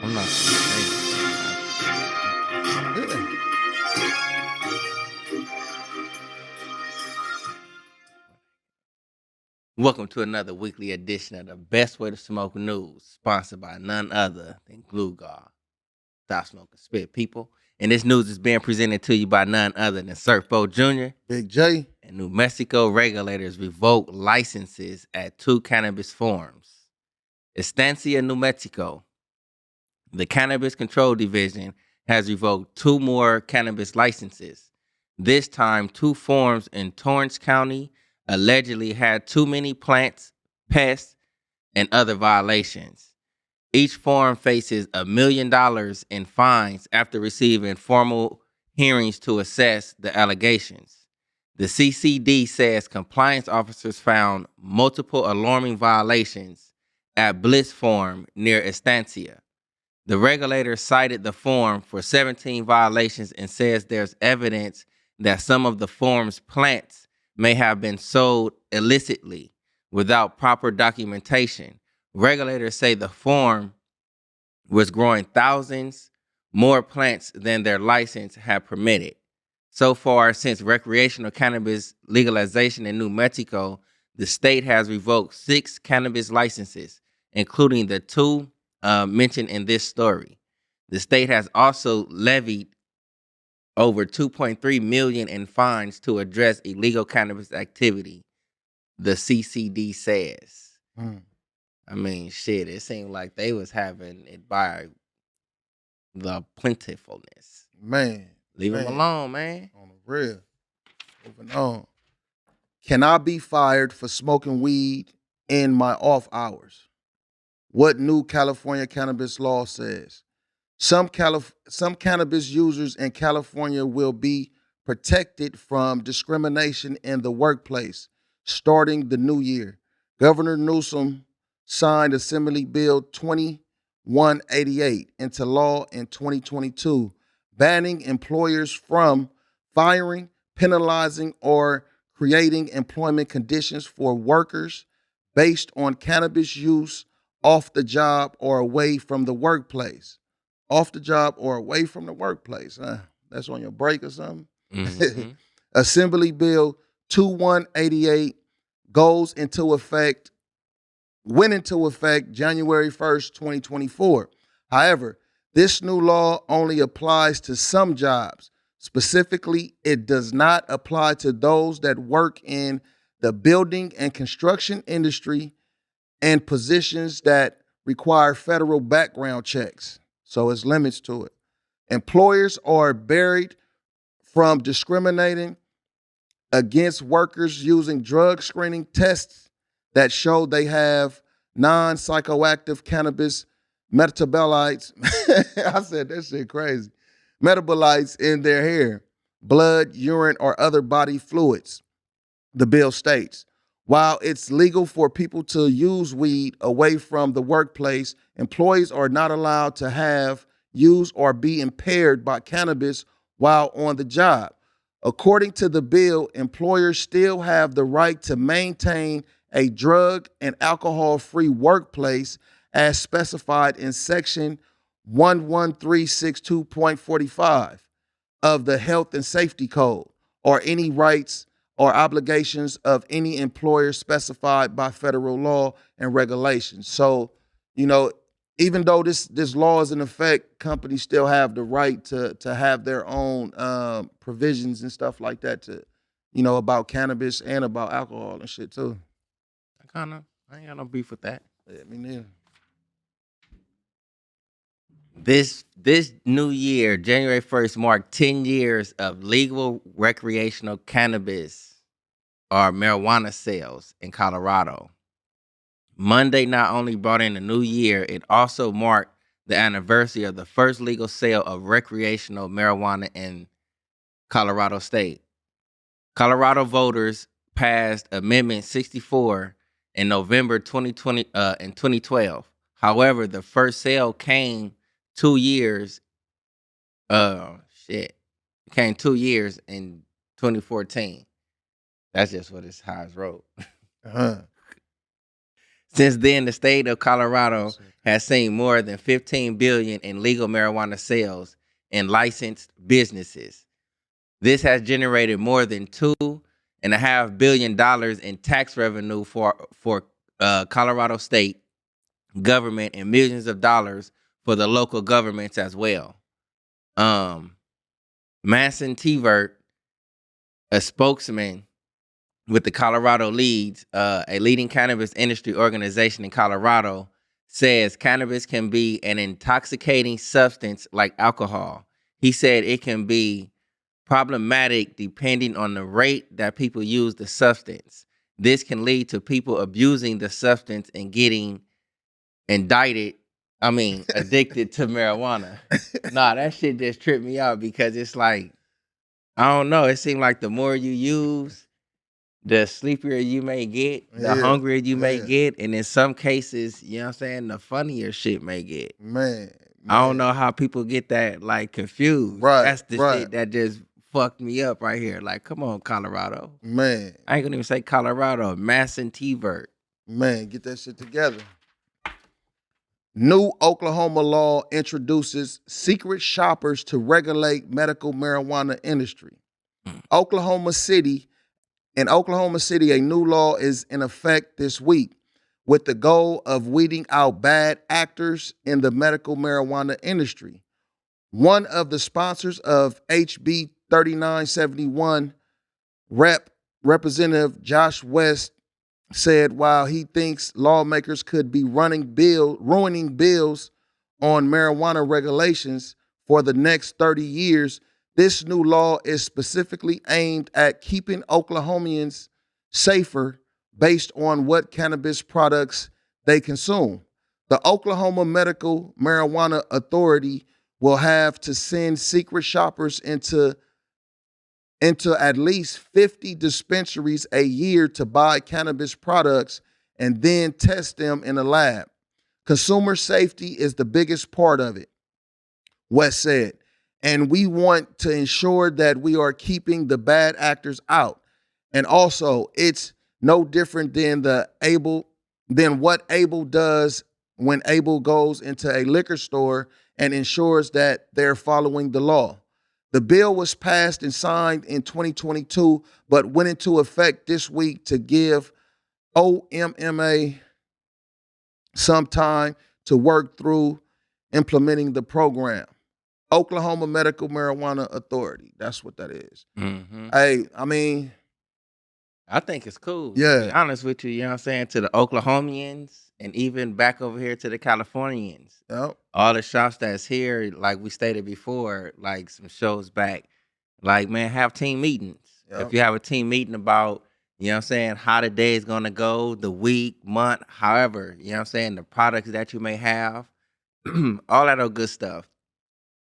I'm not gonna say Yeah. Welcome to another weekly edition of the Best Way to Smoke News, sponsored by none other than Glue God. Stop smoking, spit, people. And this news is being presented to you by none other than Surfo Jr. Big J. And New Mexico regulators revoke licenses at 2 cannabis farms. Estancia, New Mexico. The Cannabis Control Division has revoked 2 more cannabis licenses. This time, 2 farms in Torrance County allegedly had too many plants, pests, and other violations. Each farm faces $1 million in fines after receiving formal hearings to assess the allegations. The CCD says compliance officers found multiple alarming violations at Bliss Farm near Estancia. The regulator cited the farm for 17 violations and says there's evidence that some of the farm's plants may have been sold illicitly without proper documentation. Regulators say the farm was growing thousands more plants than their license had permitted. So far, since recreational cannabis legalization in New Mexico, the state has revoked 6 cannabis licenses, including the 2 mentioned in this story. The state has also levied over 2.3 million in fines to address illegal cannabis activity, the CCD says. Mm. I mean, shit, it seemed like they was having it by the plentifulness. Man. Leave them Man. alone, man. On the real. Moving on. Can I be fired for smoking weed in my off hours? What new California cannabis law says. Some cannabis users in California will be protected from discrimination in the workplace starting the new year. Governor Newsom signed Assembly Bill 2188 into law in 2022, banning employers from firing, penalizing, or creating employment conditions for workers based on cannabis use off the job or away from the workplace. Off the job or away from the workplace. That's on your break or something. Mm-hmm. Assembly Bill 2188 goes into effect, went into effect January 1st, 2024. However, this new law only applies to some jobs. Specifically, it does not apply to those that work in the building and construction industry and positions that require federal background checks. So it's limits to it. Employers are barred from discriminating against workers using drug screening tests that show they have non psychoactive cannabis metabolites. I said that shit crazy. Metabolites in their hair, blood, urine, or other body fluids, the bill states. While it's legal for people to use weed away from the workplace, employees are not allowed to have, use, or be impaired by cannabis while on the job. According to the bill, employers still have the right to maintain a drug and alcohol free workplace as specified in Section 11362.45 of the Health and Safety Code, or any rights or obligations of any employer specified by federal law and regulations. So, you know, even though this law is in effect, companies still have the right to have their own provisions and stuff like that to, about cannabis and about alcohol and shit too. I ain't got no beef with that. Yeah, me neither. This new year, January 1st, marked 10 years of legal recreational cannabis or marijuana sales in Colorado. Monday not only brought in the new year, it also marked the anniversary of the first legal sale of recreational marijuana in Colorado State. Colorado voters passed Amendment 64 in November 2020 in 2012. However, the first sale came 2 years shit. It came 2 years in 2014. That's just what it's how it's wrote. Uh-huh. Since then, the state of Colorado has seen more than 15 billion in legal marijuana sales in licensed businesses. This has generated more than $2.5 billion in tax revenue for Colorado state government and millions of dollars for the local governments as well. Manson Tevert, a spokesman with the Colorado Leads, a leading cannabis industry organization in Colorado, says cannabis can be an intoxicating substance like alcohol. He said it can be problematic depending on the rate that people use the substance. This can lead to people abusing the substance and getting addicted to marijuana. Nah, that shit just tripped me out because it's like, I don't know. It seems like the more you use, the sleepier you may get, the Yeah, hungrier you may yeah. get, and in some cases, you know what I'm saying, the funnier shit may get. Man, I don't man. know how people get that like confused. Right, That's the right. shit that just fucked me up right here. Like, come on, Colorado. Man, I ain't gonna even say Colorado. Masson T-Vert. man, get that shit together. New Oklahoma law introduces secret shoppers to regulate medical marijuana industry. Mm. Oklahoma City, in Oklahoma City, a new law is in effect this week with the goal of weeding out bad actors in the medical marijuana industry. One of the sponsors of HB 3971, Representative Josh West, said while he thinks lawmakers could be ruining bills on marijuana regulations for the next 30 years, this new law is specifically aimed at keeping Oklahomans safer based on what cannabis products they consume. The Oklahoma Medical Marijuana Authority will have to send secret shoppers into at least 50 dispensaries a year to buy cannabis products and then test them in a lab. Consumer safety is the biggest part of it, West said. And we want to ensure that we are keeping the bad actors out. And also, it's no different than what Able does when Able goes into a liquor store and ensures that they're following the law. The bill was passed and signed in 2022, but went into effect this week to give OMMA some time to work through implementing the program. Oklahoma Medical Marijuana Authority. That's what that is. Mm-hmm. Hey, I mean, I think it's cool. To be yeah. honest with you, you know what I'm saying? To the Oklahomians and even back over here to the Californians. Yep. All the shops that's here, like we stated before, like some shows back, like, man, have team meetings. If Yep. you have a team meeting about, you know what I'm saying, how the day is gonna go, the week, month, however, you know what I'm saying, the products that you may have, all that old good stuff.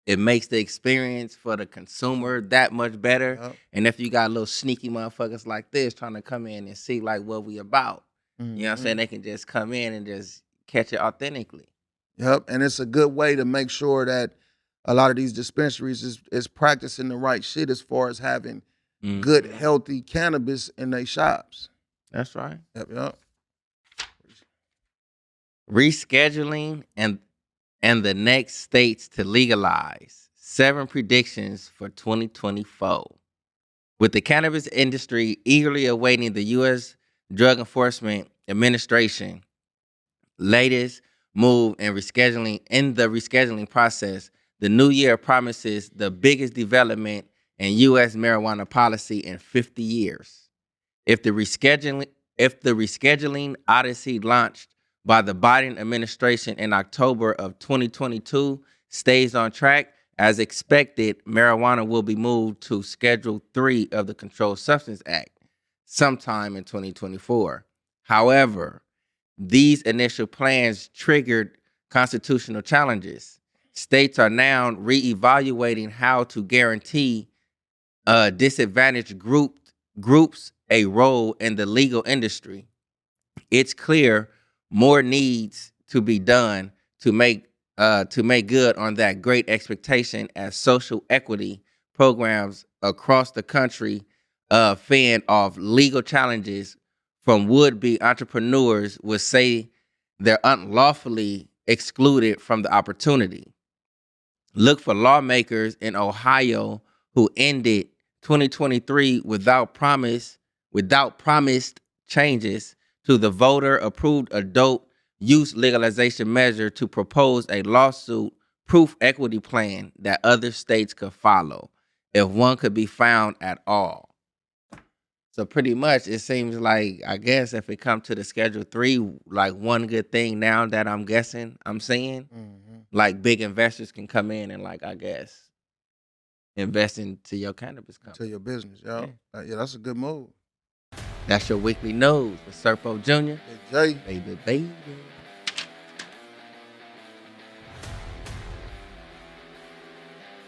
It makes the experience for the consumer that much better. Yep. And if you got little sneaky motherfuckers like this trying to come in and see like what we about, you know what I'm saying, they can just come in and just catch it authentically. Yep. And it's a good way to make sure that a lot of these dispensaries is practicing the right shit as far as having good, Mhm. healthy cannabis in their shops. That's right. Yep. Rescheduling and the next states to legalize. 7 predictions for 2024. With the cannabis industry eagerly awaiting the U.S. Drug Enforcement Administration latest move in the rescheduling process, the new year promises the biggest development in U.S. marijuana policy in 50 years. If the rescheduling odyssey launched by the Biden administration in October of 2022 stays on track, as expected, marijuana will be moved to Schedule 3 of the Controlled Substance Act sometime in 2024. However, these initial plans triggered constitutional challenges. States are now reevaluating how to guarantee disadvantaged groups a role in the legal industry. It's clear more needs to be done to make good on that great expectation as social equity programs across the country fend off legal challenges from would-be entrepreneurs would say they're unlawfully excluded from the opportunity. Look for lawmakers in Ohio who ended 2023 without promised changes to the voter approved adult use legalization measure to propose a lawsuit proof equity plan that other states could follow if one could be found at all. So pretty much it seems like, I guess if it comes to the Schedule 3, like one good thing now that I'm guessing I'm seeing, like big investors can come in and like, I guess, invest into your cannabis To company. your business, yo. Yeah, that's a good move. That's your weekly news with Serpo Jr. Hey, Jay. Baby, baby.